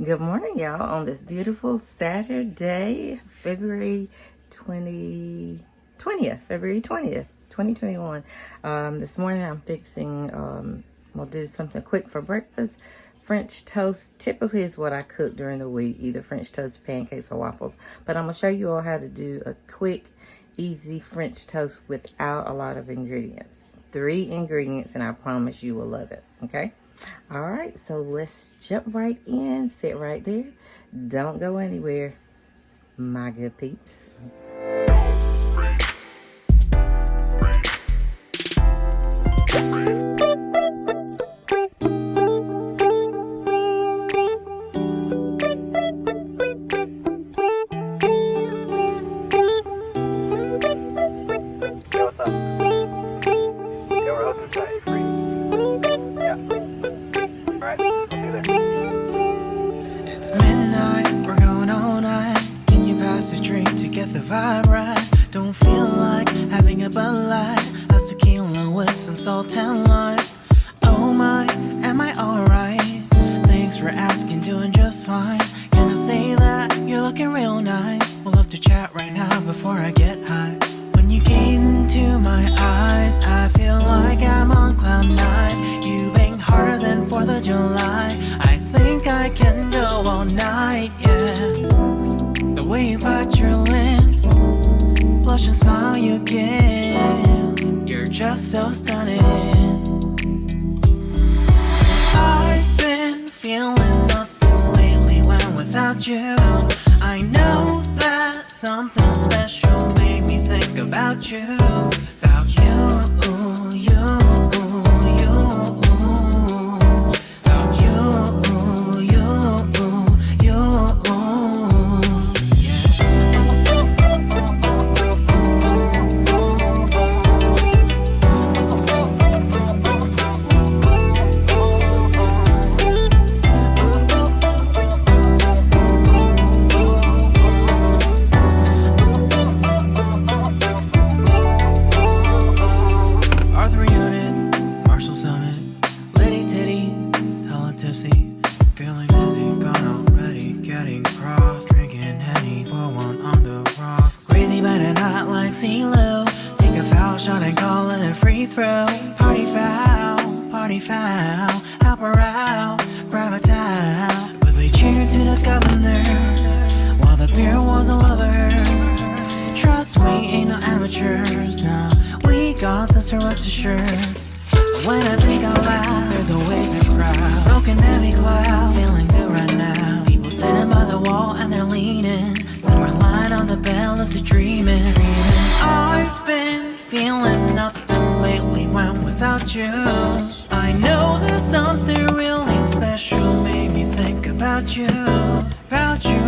Good morning, y'all, on this beautiful Saturday, February 20th, 2021. This morning I'm we'll do something quick for breakfast. French toast typically is what I cook during the week, either French toast, pancakes, or waffles. But I'm going to show you all how to do a quick, easy French toast without a lot of ingredients. 3 ingredients, and I promise you will love it, okay? All right, so let's jump right in. Sit right there. Don't go anywhere, my good peeps. It's midnight, we're going all night. Can you pass a drink to get the vibe right? Don't feel like having a Bud Light. How's tequila with some salt and lime? Oh my, am I alright? Thanks for asking, doing just fine. Can I say that you're looking real nice? We'll love to chat right now before I get high. When you gaze into my eyes, I feel like I'm on cloud 9. You bang harder than 4th of July. I think I can go all night, yeah. The way you bite your lips, blush and smile you give, you're just so stunning. I've been feeling nothing lately when without you. I know that something special made me think about you. About you, you. Feeling dizzy, gone already, getting cross. Drinking Henny, pour one on the rocks. Crazy but not like CeeLo. Take a foul shot and call it a free throw. Party foul, help her out, grab a towel. But we cheered to the governor, while the beer was a lover. Trust we ain't no amateurs, nah. We got this, to rest assured. When I think out loud, there's always a crowd. Smoking heavy cloud, feeling good right now. People sitting by the wall and they're leaning. Somewhere lying on the bed, lucid dreaming. I've been feeling nothing lately when without you. I know that something really special made me think about you. About you.